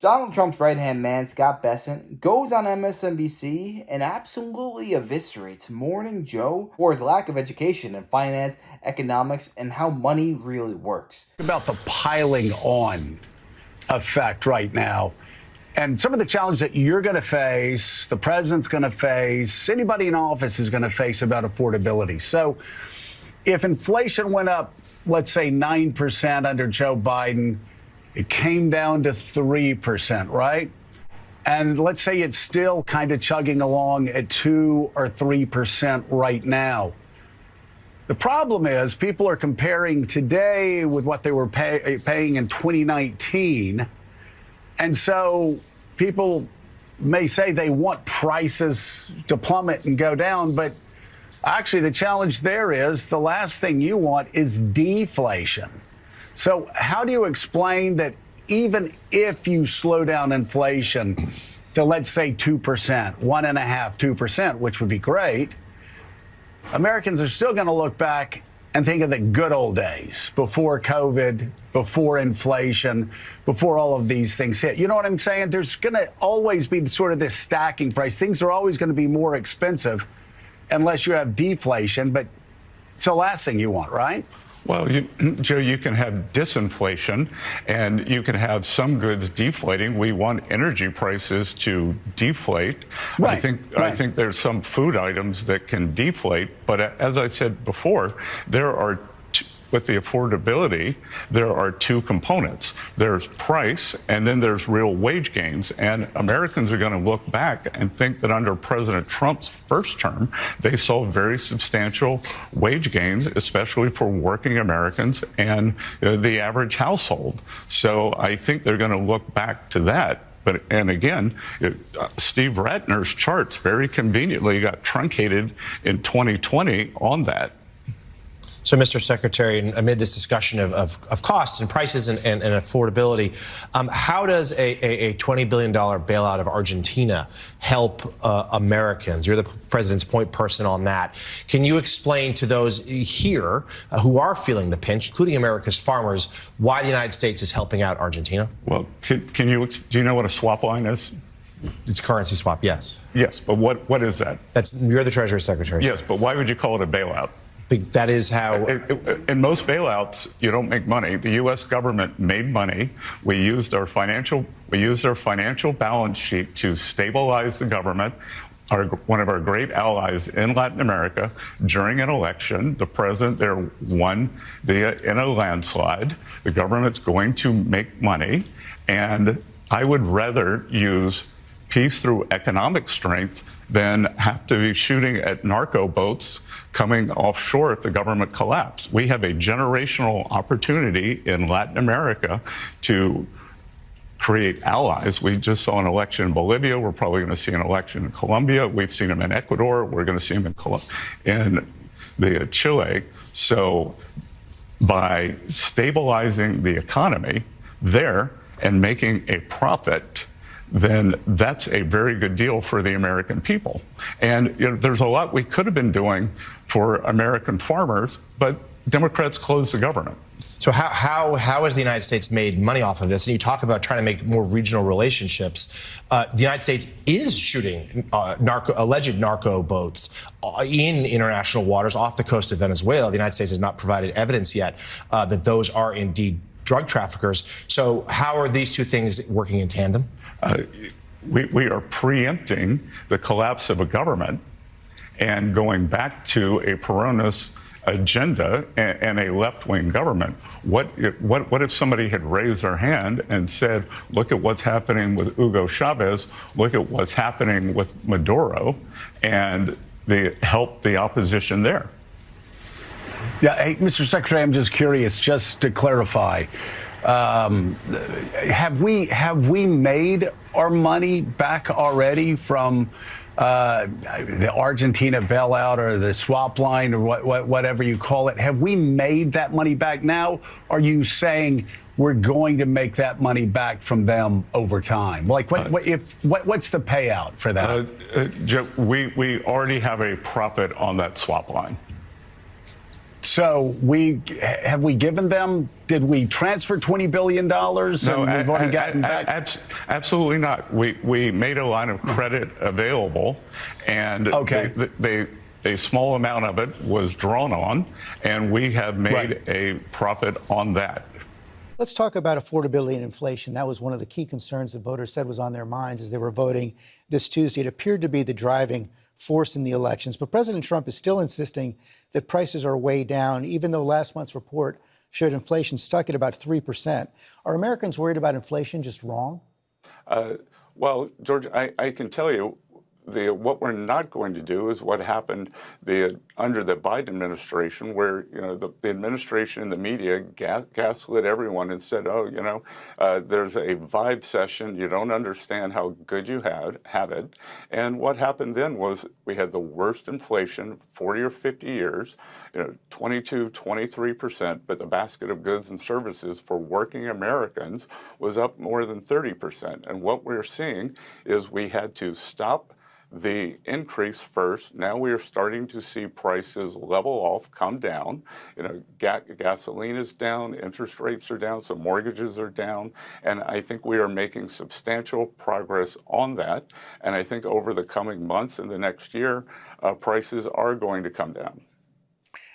Donald Trump's right-hand man, Scott Bessent, goes on MSNBC and absolutely eviscerates Morning Joe for his lack of education in finance, economics, and how money really works. About the piling on effect right now and some of the challenges that you're going to face, the president's going to face, anybody in office is going to face about affordability. So if inflation went up, let's say 9% under Joe Biden, it came down to 3%, right? And let's say it's still kind of chugging along at 2 or 3% right now. The problem is people are comparing today with what they were paying in 2019. And so people may say they want prices to plummet and go down, but actually the challenge there is the last thing you want is deflation. So how do you explain that even if you slow down inflation to, let's say, 2%, 1.5%, 2%, which would be great, Americans are still going to look back and think of the good old days before COVID, before inflation, before all of these things hit. You know what I'm saying? There's going to always be sort of this stacking price. Things are always going to be more expensive unless you have deflation, but it's the last thing you want, right? Well, Joe, you can have disinflation and you can have some goods deflating. We want energy prices to deflate. Right. I think there's some food items that can deflate. But as I said before, there are with the affordability, there are two components. There's price, and then there's real wage gains. And Americans are going to look back and think that under President Trump's first term, they saw very substantial wage gains, especially for working Americans and the average household. So I think they're going to look back to that. And again, Steve Ratner's charts very conveniently got truncated in 2020 on that. So, Mr. Secretary, amid this discussion of costs and prices and affordability, how does a $20 billion bailout of Argentina help Americans? You're the president's point person on that. Can you explain to those here who are feeling the pinch, including America's farmers, why the United States is helping out Argentina? Well, do you know what a swap line is? It's currency swap, yes. Yes, but what is that? You're the Treasury Secretary. Yes, but why would you call it a bailout? That is how. In most bailouts, you don't make money. The U.S. government made money. We used our financial balance sheet to stabilize the government. One of our great allies in Latin America, during an election, the president there won in a landslide. The government's going to make money, and I would rather use peace through economic strength than have to be shooting at narco boats coming offshore if the government collapsed. We have a generational opportunity in Latin America to create allies. We just saw an election in Bolivia. We're probably going to see an election in Colombia. We've seen them in Ecuador. We're going to see them in Chile. So by stabilizing the economy there and making a profit, then that's a very good deal for the American people. And there's a lot we could have been doing for American farmers, but Democrats closed the government. So how has the United States made money off of this? And you talk about trying to make more regional relationships. The United States is shooting alleged narco boats in international waters off the coast of Venezuela. The United States has not provided evidence yet that those are indeed drug traffickers. So how are these two things working in tandem? We are preempting the collapse of a government and going back to a Peronist agenda and a left-wing government. What if somebody had raised their hand and said, look at what's happening with Hugo Chavez, look at what's happening with Maduro, and they help the opposition there? Yeah, hey, Mr. Secretary, I'm just curious, just to clarify, have we made our money back already from the Argentina bailout or the swap line or whatever you call it? Have we made that money back now? Are you saying we're going to make that money back from them over time? Like, what's the payout for that? Joe, we already have a profit on that swap line. So have we given them? Did we transfer $20 billion? No, and we've already gotten back. Absolutely not. We made a line of credit available, and a small amount of it was drawn on, and we have made a profit on that. Let's talk about affordability and inflation. That was one of the key concerns that voters said was on their minds as they were voting this Tuesday. It appeared to be the driving force in the elections. But President Trump is still insisting that prices are way down, even though last month's report showed inflation stuck at about 3%. Are Americans worried about inflation just wrong? Well, George, I can tell you, what we're not going to do is what happened under the Biden administration, where the administration and the media gaslit everyone and said, there's a vibe session, you don't understand how good you have it. And what happened then was we had the worst inflation 40 or 50 years, 22, 23%, but the basket of goods and services for working Americans was up more than 30%. And what we're seeing is we had to stop the increase first. Now we are starting to see prices level off, come down. Gasoline is down, interest rates are down, so mortgages are down, and I think we are making substantial progress on that. And I think over the coming months and the next year, prices are going to come down.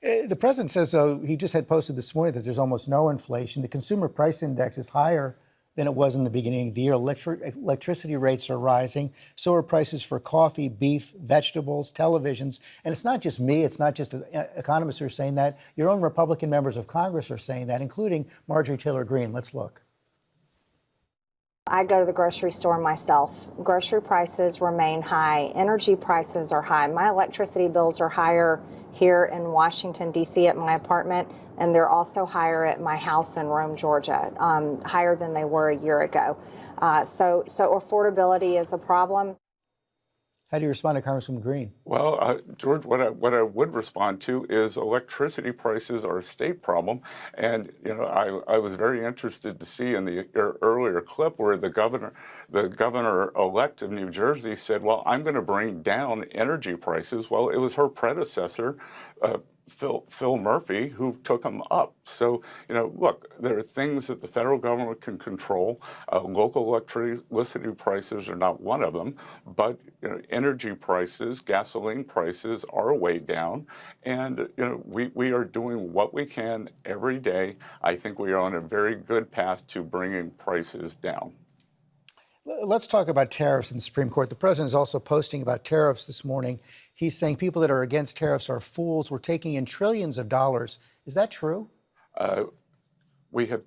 The president says, though, he just had posted this morning that there's almost no inflation. The consumer price index is higher than it was in the beginning of the year. Electricity rates are rising. So are prices for coffee, beef, vegetables, televisions. And it's not just me. It's not just economists who are saying that. Your own Republican members of Congress are saying that, including Marjorie Taylor Greene. Let's look. I go to the grocery store myself. Grocery prices remain high. Energy prices are high. My electricity bills are higher here in Washington, D.C. at my apartment, and they're also higher at my house in Rome, Georgia, higher than they were a year ago. So affordability is a problem. How do you respond to Congresswoman Greene? Well, George, what I would respond to is electricity prices are a state problem. And, I was very interested to see in the earlier clip where the governor-elect of New Jersey said, well, I'm going to bring down energy prices. Well, it was her predecessor, Phil Murphy, who took them up. So, look, there are things that the federal government can control. Local electricity prices are not one of them, but energy prices, gasoline prices are way down. And, we are doing what we can every day. I think we are on a very good path to bringing prices down. Let's talk about tariffs in the Supreme Court. The president is also posting about tariffs this morning. He's saying people that are against tariffs are fools. We're taking in trillions of dollars. Is that true? We have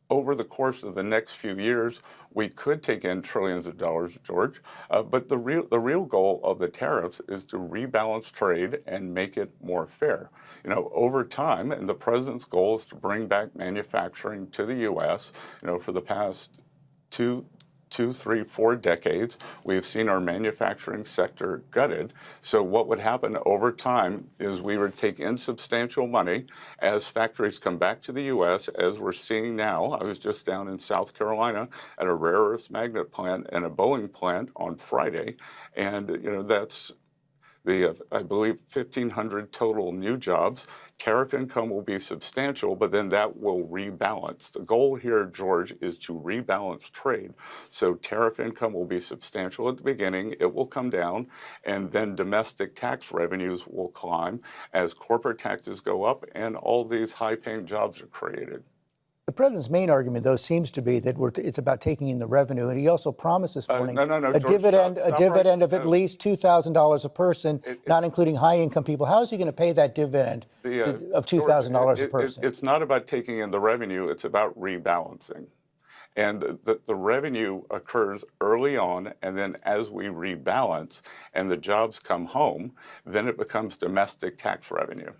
over the course of the next few years, we could take in trillions of dollars, George. But the real goal of the tariffs is to rebalance trade and make it more fair. Over time, and the president's goal is to bring back manufacturing to the U.S. For the past 2, 3, 4 decades, we've seen our manufacturing sector gutted. So what would happen over time is we would take in substantial money as factories come back to the U.S., as we're seeing now. I was just down in South Carolina at a rare earth magnet plant and a Boeing plant on Friday. And, that's I believe, 1,500 total new jobs. Tariff income will be substantial, but then that will rebalance. The goal here, George, is to rebalance trade. So tariff income will be substantial at the beginning. It will come down, and then domestic tax revenues will climb as corporate taxes go up and all these high-paying jobs are created. The president's main argument, though, seems to be that it's about taking in the revenue, and he also promised this morning George, dividend of at least $2,000 a person, not including high-income people. How is he going to pay that dividend of $2,000 a person? It's not about taking in the revenue; it's about rebalancing, and the revenue occurs early on, and then as we rebalance and the jobs come home, then it becomes domestic tax revenue.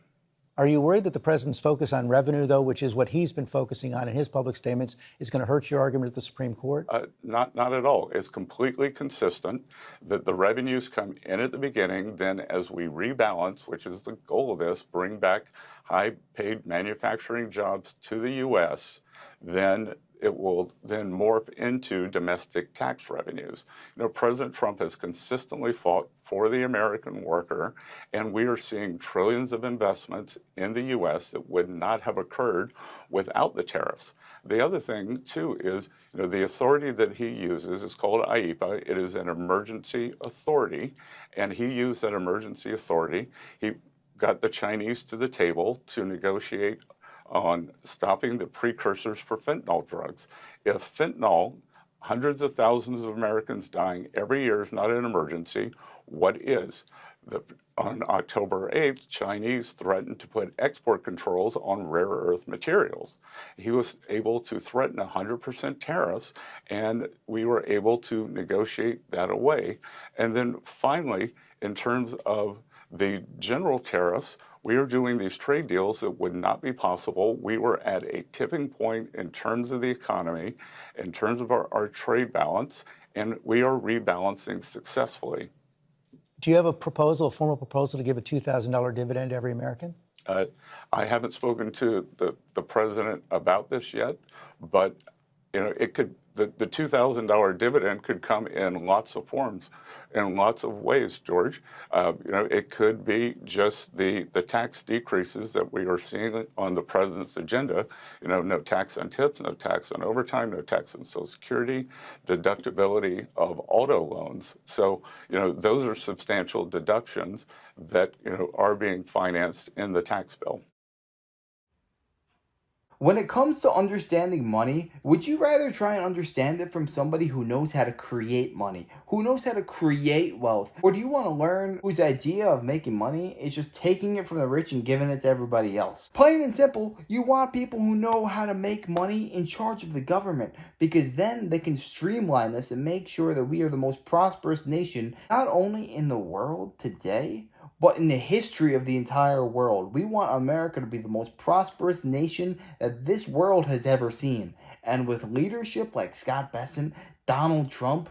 Are you worried that the president's focus on revenue, though, which is what he's been focusing on in his public statements, is going to hurt your argument at the Supreme Court? Not at all. It's completely consistent that the revenues come in at the beginning, then as we rebalance, which is the goal of this, bring back high-paid manufacturing jobs to the U.S., then it will then morph into domestic tax revenues. President Trump has consistently fought for the American worker, and we are seeing trillions of investments in the U.S. that would not have occurred without the tariffs. The other thing, too, is the authority that he uses is called IEPA. It is an emergency authority, and he used that emergency authority. He got the Chinese to the table to negotiate on stopping the precursors for fentanyl drugs. If fentanyl, hundreds of thousands of Americans dying every year, is not an emergency, what is? On October 8th, Chinese threatened to put export controls on rare earth materials. He was able to threaten 100% tariffs, and we were able to negotiate that away. And then finally, in terms of the general tariffs, we are doing these trade deals that would not be possible. We were at a tipping point in terms of the economy, in terms of our trade balance, and we are rebalancing successfully. Do you have a formal proposal to give a $2,000 dividend to every American? I haven't spoken to the president about this yet, but it could. The $2,000 dividend could come in lots of forms, in lots of ways, George. It could be just the tax decreases that we are seeing on the president's agenda. No tax on tips, no tax on overtime, no tax on Social Security, deductibility of auto loans. So, those are substantial deductions that, are being financed in the tax bill. When it comes to understanding money, would you rather try and understand it from somebody who knows how to create money, who knows how to create wealth? Or do you want to learn whose idea of making money is just taking it from the rich and giving it to everybody else? Plain and simple, you want people who know how to make money in charge of the government, because then they can streamline this and make sure that we are the most prosperous nation, not only in the world today, but in the history of the entire world. We want America to be the most prosperous nation that this world has ever seen. And with leadership like Scott Bessent, Donald Trump,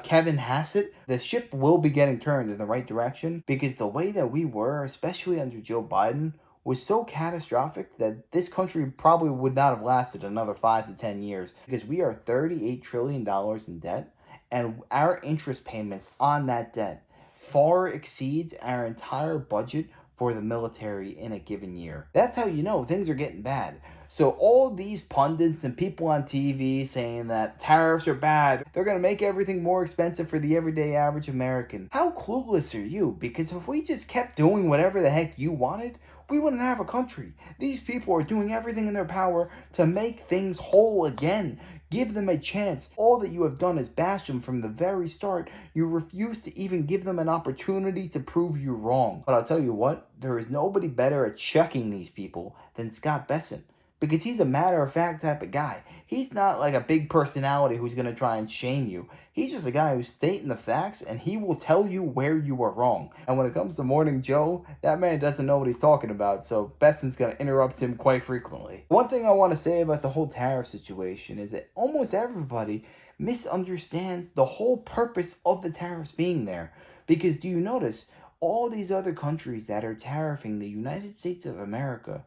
Kevin Hassett, the ship will be getting turned in the right direction, because the way that we were, especially under Joe Biden, was so catastrophic that this country probably would not have lasted another 5 to 10 years, because we are $38 trillion in debt, and our interest payments on that debt far exceeds our entire budget for the military in a given year. That's how you know things are getting bad. So all these pundits and people on TV saying that tariffs are bad, they're going to make everything more expensive for the everyday average American. How clueless are you? Because if we just kept doing whatever the heck you wanted, we wouldn't have a country. These people are doing everything in their power to make things whole again. Give them a chance. All that you have done is bash them from the very start. You refuse to even give them an opportunity to prove you wrong. But I'll tell you what, there is nobody better at checking these people than Scott Bessent, because he's a matter-of-fact type of guy. He's not like a big personality who's going to try and shame you. He's just a guy who's stating the facts, and he will tell you where you are wrong. And when it comes to Morning Joe, that man doesn't know what he's talking about, so Bessent's going to interrupt him quite frequently. One thing I want to say about the whole tariff situation is that almost everybody misunderstands the whole purpose of the tariffs being there. Because do you notice, all these other countries that are tariffing the United States of America,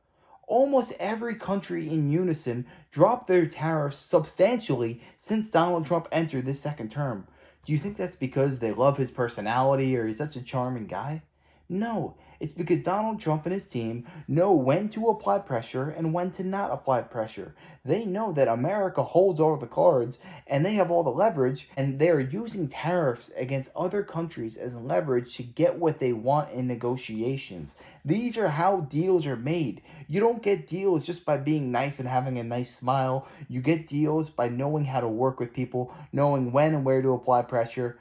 almost every country in unison dropped their tariffs substantially since Donald Trump entered this second term. Do you think that's because they love his personality or he's such a charming guy? No, it's because Donald Trump and his team know when to apply pressure and when to not apply pressure. They know that America holds all the cards and they have all the leverage, and they are using tariffs against other countries as leverage to get what they want in negotiations. These are how deals are made. You don't get deals just by being nice and having a nice smile. You get deals by knowing how to work with people, knowing when and where to apply pressure.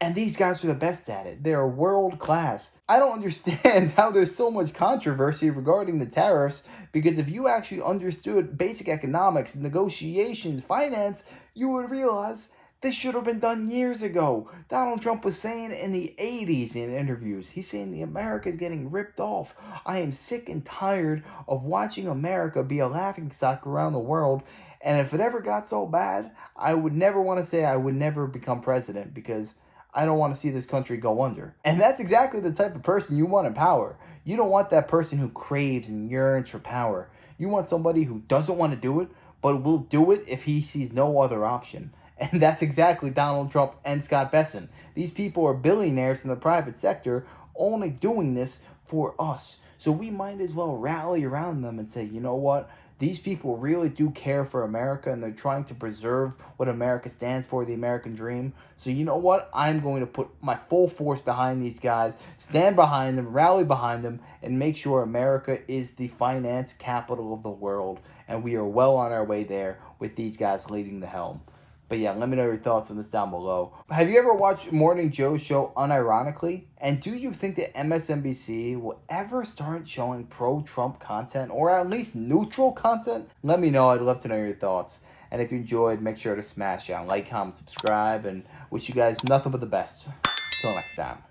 And these guys are the best at it. They are world class. I don't understand how there's so much controversy regarding the tariffs, because if you actually understood basic economics, negotiations, finance, you would realize this should have been done years ago. Donald Trump was saying in the 80s in interviews, he's saying the America is getting ripped off. I am sick and tired of watching America be a laughingstock around the world. And if it ever got so bad, I would never want to say I would never become president, because I don't want to see this country go under. And that's exactly the type of person you want in power. You don't want that person who craves and yearns for power. You want somebody who doesn't want to do it, but will do it if he sees no other option. And that's exactly Donald Trump and Scott Bessent. These people are billionaires in the private sector, only doing this for us. So we might as well rally around them and say, you know what? These people really do care for America, and they're trying to preserve what America stands for, the American dream. So you know what? I'm going to put my full force behind these guys, stand behind them, rally behind them, and make sure America is the finance capital of the world. And we are well on our way there with these guys leading the helm. But yeah, let me know your thoughts on this down below. Have you ever watched Morning Joe's show unironically? And do you think that MSNBC will ever start showing pro-Trump content, or at least neutral content? Let me know. I'd love to know your thoughts. And if you enjoyed, make sure to smash down, like, comment, subscribe, and wish you guys nothing but the best. Till next time.